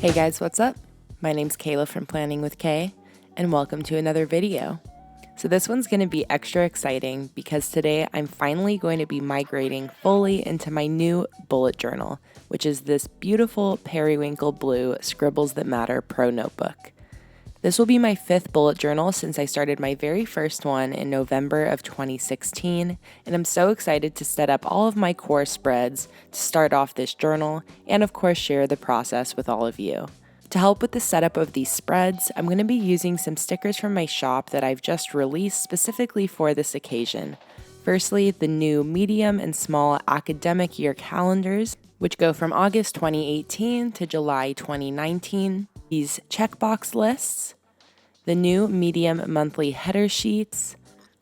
Hey guys, what's up? My name's Kayla from Planning with Kay, and welcome to another video. So this one's going to be extra exciting because today I'm finally going to be migrating fully into my new bullet journal, which is this beautiful periwinkle blue Scribbles That Matter Pro notebook. This will be my 5th bullet journal since I started my very first one in November of 2016, and I'm so excited to set up all of my core spreads to start off this journal and of course share the process with all of you. To help with the setup of these spreads, I'm going to be using some stickers from my shop that I've just released specifically for this occasion. Firstly, the new medium and small academic year calendars, which go from August 2018 to July 2019. These checkbox lists, the new medium monthly header sheets,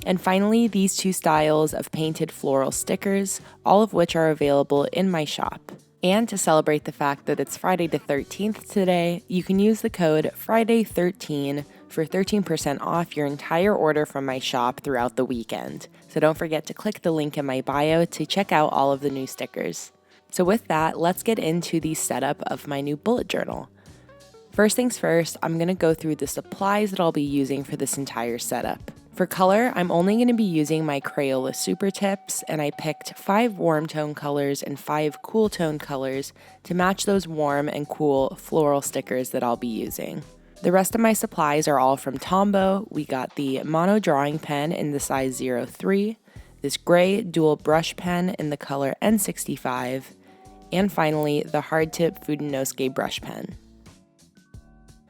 and finally these 2 styles of painted floral stickers, all of which are available in my shop. And to celebrate the fact that it's Friday the 13th today, you can use the code FRIDAY13 for 13% off your entire order from my shop throughout the weekend. So don't forget to click the link in my bio to check out all of the new stickers. So with that, let's get into the setup of my new bullet journal. First things first, I'm going to go through the supplies that I'll be using for this entire setup. For color, I'm only going to be using my Crayola Supertips, and I picked 5 warm tone colors and 5 cool tone colors to match those warm and cool floral stickers that I'll be using. The rest of my supplies are all from Tombow. We got the mono drawing pen in the size 03, this gray dual brush pen in the color N65, and finally the hard tip Fudenosuke brush pen.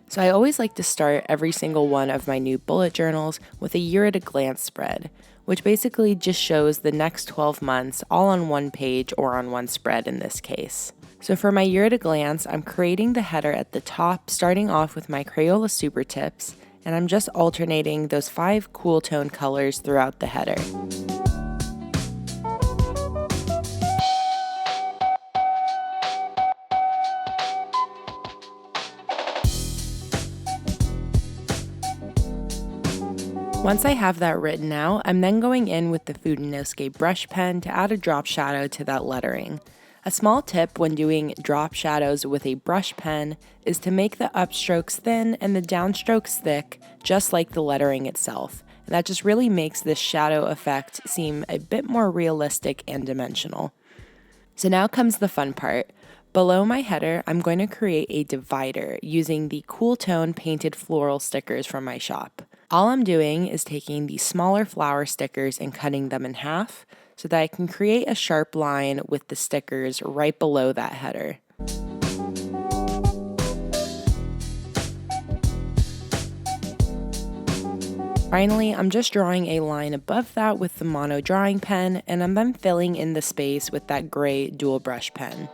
So I always like to start every single one of my new bullet journals with a year at a glance spread, which basically just shows the next 12 months all on one page or on one spread in this case. So for my year at a glance, I'm creating the header at the top, starting off with my Crayola Supertips, and I'm just alternating those 5 cool tone colors throughout the header. Once I have that written out, I'm then going in with the Fudenosuke brush pen to add a drop shadow to that lettering. A small tip when doing drop shadows with a brush pen is to make the upstrokes thin and the downstrokes thick, just like the lettering itself. And that just really makes this shadow effect seem a bit more realistic and dimensional. So now comes the fun part. Below my header, I'm going to create a divider using the cool tone painted floral stickers from my shop. All I'm doing is taking the smaller flower stickers and cutting them in half so that I can create a sharp line with the stickers right below that header. Finally, I'm just drawing a line above that with the mono drawing pen, and I'm then filling in the space with that gray dual brush pen.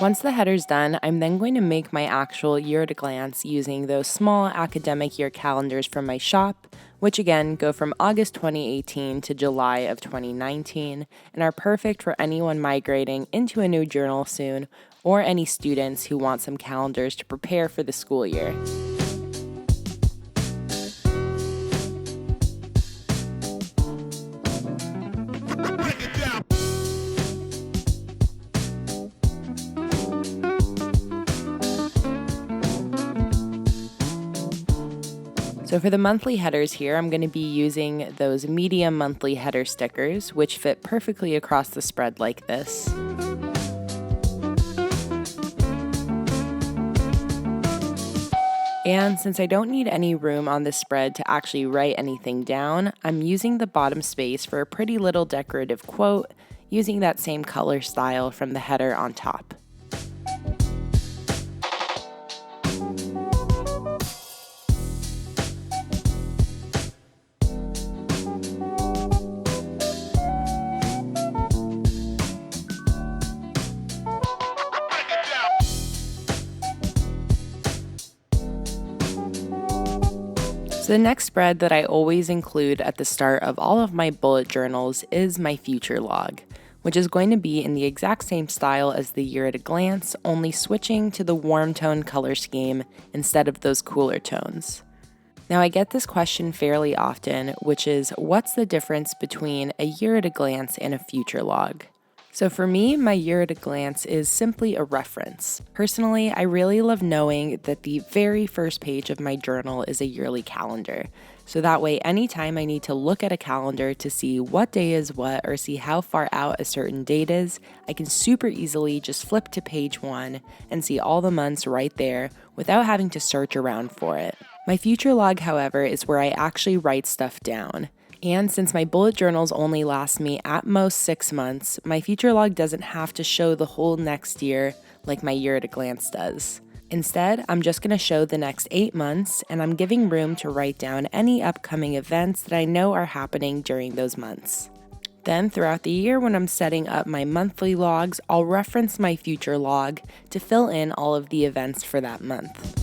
Once the header's done, I'm then going to make my actual year at a glance using those small academic year calendars from my shop, which again go from August 2018 to July of 2019 and are perfect for anyone migrating into a new journal soon or any students who want some calendars to prepare for the school year. So for the monthly headers here, I'm going to be using those medium monthly header stickers, which fit perfectly across the spread like this. And since I don't need any room on this spread to actually write anything down, I'm using the bottom space for a pretty little decorative quote, using that same color style from the header on top. So the next spread that I always include at the start of all of my bullet journals is my future log, which is going to be in the exact same style as the year at a glance, only switching to the warm tone color scheme instead of those cooler tones. Now I get this question fairly often, which is what's the difference between a year at a glance and a future log? So for me, my year at a glance is simply a reference. Personally, I really love knowing that the very first page of my journal is a yearly calendar. So that way, anytime I need to look at a calendar to see what day is what or see how far out a certain date is, I can super easily just flip to page 1 and see all the months right there without having to search around for it. My future log, however, is where I actually write stuff down. And since my bullet journals only last me at most 6 months, my future log doesn't have to show the whole next year like my year at a glance does. Instead, I'm just going to show the next 8 months, and I'm giving room to write down any upcoming events that I know are happening during those months. Then throughout the year, when I'm setting up my monthly logs, I'll reference my future log to fill in all of the events for that month.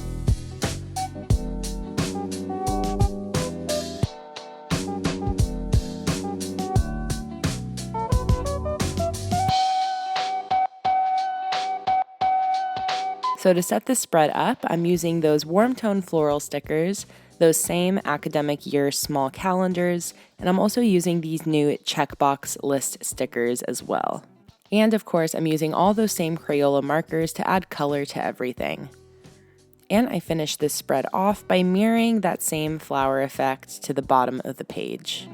So to set this spread up, I'm using those warm tone floral stickers, those same academic year small calendars, and I'm also using these new checkbox list stickers as well. And of course, I'm using all those same Crayola markers to add color to everything. And I finished this spread off by mirroring that same flower effect to the bottom of the page.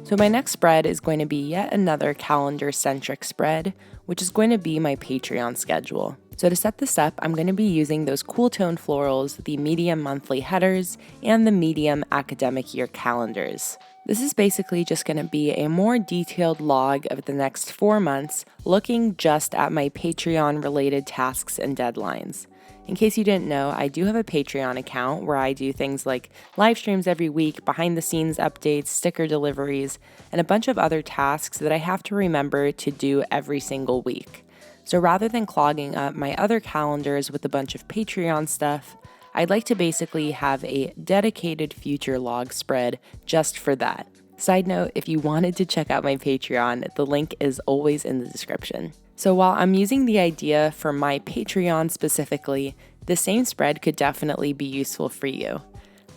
So my next spread is going to be yet another calendar-centric spread, which is going to be my Patreon schedule. So to set this up, I'm going to be using those cool tone florals, the medium monthly headers, and the medium academic year calendars. This is basically just going to be a more detailed log of the next 4 months, looking just at my Patreon-related tasks and deadlines. In case you didn't know, I do have a Patreon account where I do things like live streams every week, behind-the-scenes updates, sticker deliveries, and a bunch of other tasks that I have to remember to do every single week. So rather than clogging up my other calendars with a bunch of Patreon stuff, I'd like to basically have a dedicated future log spread just for that. Side note, if you wanted to check out my Patreon, the link is always in the description. So while I'm using the idea for my Patreon specifically, the same spread could definitely be useful for you.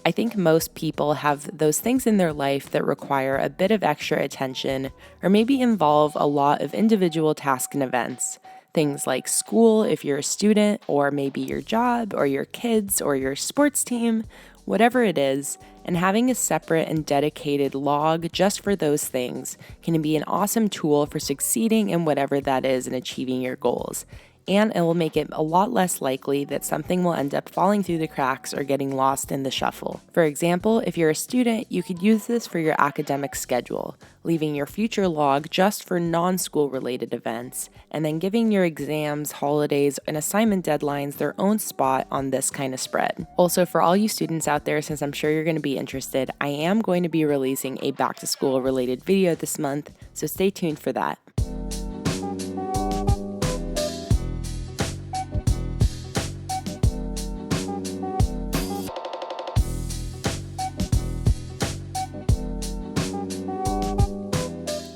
I think most people have those things in their life that require a bit of extra attention or maybe involve a lot of individual tasks and events. Things like school if you're a student, or maybe your job, or your kids, or your sports team, whatever it is, and having a separate and dedicated log just for those things can be an awesome tool for succeeding in whatever that is and achieving your goals. And it will make it a lot less likely that something will end up falling through the cracks or getting lost in the shuffle. For example, if you're a student, you could use this for your academic schedule, leaving your future log just for non-school related events, and then giving your exams, holidays, and assignment deadlines their own spot on this kind of spread. Also, for all you students out there, since I'm sure you're going to be interested, I am going to be releasing a back to school related video this month, so stay tuned for that.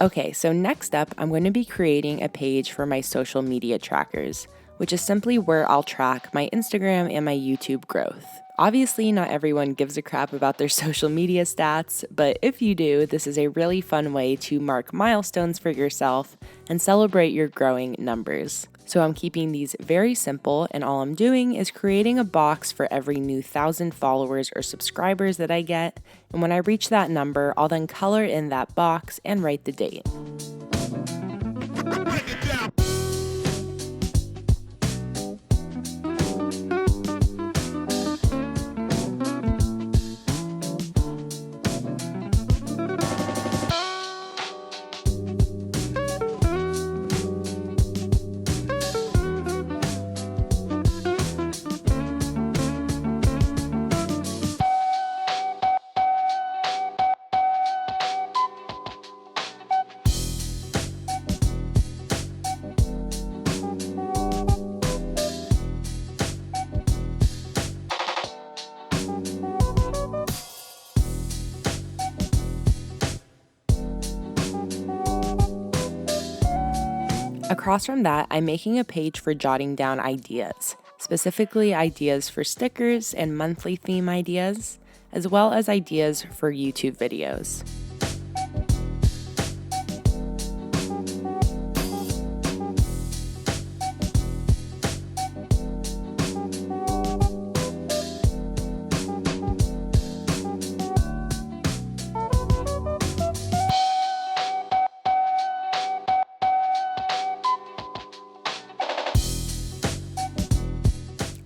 Okay, so next up, I'm going to be creating a page for my social media trackers, which is simply where I'll track my Instagram and my YouTube growth. Obviously, not everyone gives a crap about their social media stats, but if you do, this is a really fun way to mark milestones for yourself and celebrate your growing numbers. So I'm keeping these very simple, and all I'm doing is creating a box for every new 1,000 followers or subscribers that I get, and when I reach that number, I'll then color in that box and write the date. Across from that, I'm making a page for jotting down ideas. specifically ideas for stickers and monthly theme ideas, as well as ideas for YouTube videos.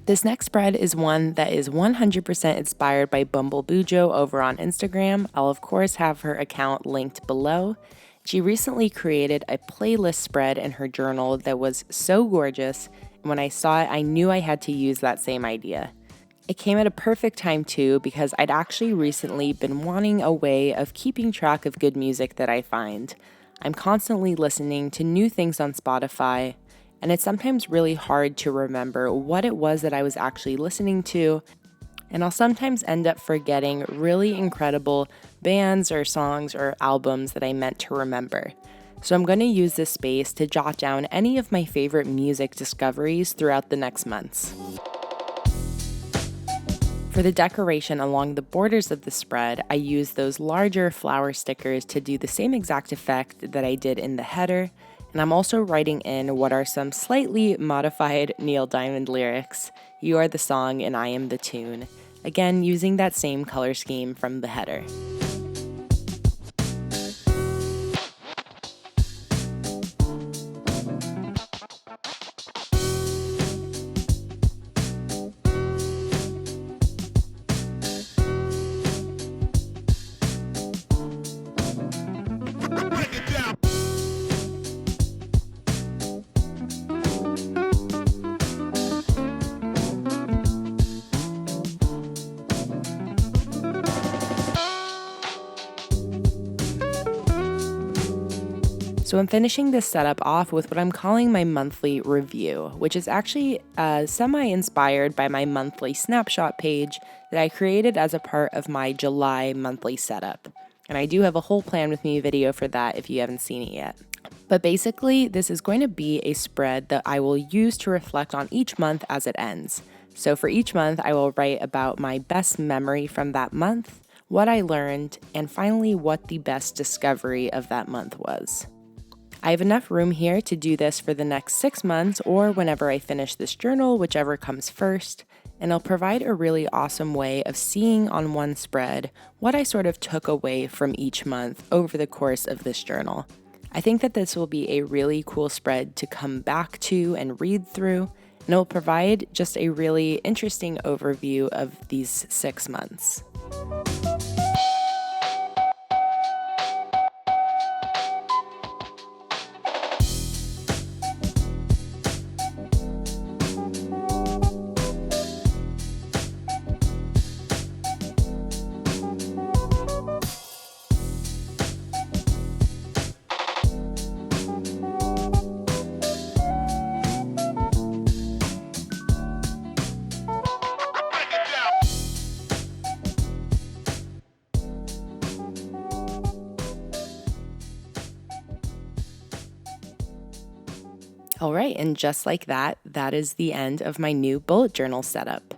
This next spread is one that is 100% inspired by Bujo over on Instagram. I'll of course have her account linked below. She recently created a playlist spread in her journal that was so gorgeous, and when I saw it, I knew I had to use that same idea. It came at a perfect time too, because I'd actually recently been wanting a way of keeping track of good music that I find. I'm constantly listening to new things on Spotify, and it's sometimes really hard to remember what it was that I was actually listening to, and I'll sometimes end up forgetting really incredible bands or songs or albums that I meant to remember. So I'm going to use this space to jot down any of my favorite music discoveries throughout the next months. For the decoration along the borders of the spread, I used those larger flower stickers to do the same exact effect that I did in the header. And I'm also writing in what are some slightly modified Neil Diamond lyrics. You are the song and I am the tune. Again, using that same color scheme from the header. So I'm finishing this setup off with what I'm calling my monthly review, which is actually semi-inspired by my monthly snapshot page that I created as a part of my July monthly setup. And I do have a whole Plan With Me video for that if you haven't seen it yet. But basically, this is going to be a spread that I will use to reflect on each month as it ends. So for each month, I will write about my best memory from that month, what I learned, and finally what the best discovery of that month was. I have enough room here to do this for the next 6 months or whenever I finish this journal, whichever comes first, and it'll provide a really awesome way of seeing on one spread what I sort of took away from each month over the course of this journal. I think that this will be a really cool spread to come back to and read through, and it will provide just a really interesting overview of these 6 months. Alright, and just like that, that is the end of my new bullet journal setup.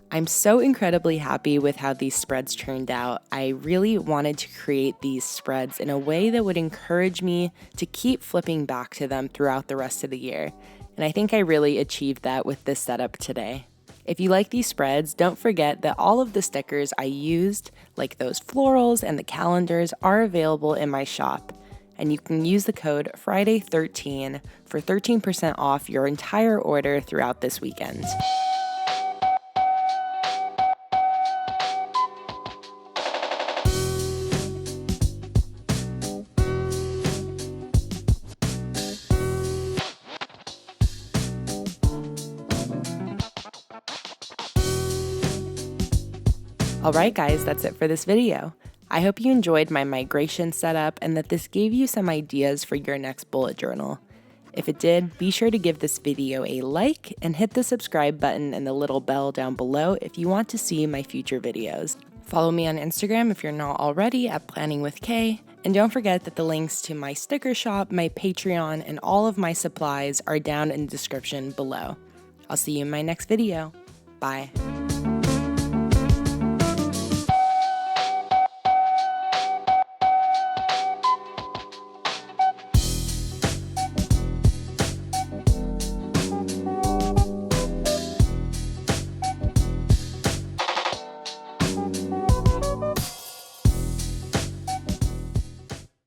I'm so incredibly happy with how these spreads turned out. I really wanted to create these spreads in a way that would encourage me to keep flipping back to them throughout the rest of the year, and I think I really achieved that with this setup today. If you like these spreads, don't forget that all of the stickers I used, like those florals and the calendars, are available in my shop. And you can use the code Friday13 for 13% off your entire order throughout this weekend. Alright guys, that's it for this video. I hope you enjoyed my migration setup and that this gave you some ideas for your next bullet journal. If it did, be sure to give this video a like and hit the subscribe button and the little bell down below if you want to see my future videos. Follow me on Instagram if you're not already at PlanningWithKay, and don't forget that the links to my sticker shop, my Patreon, and all of my supplies are down in the description below. I'll see you in my next video. Bye.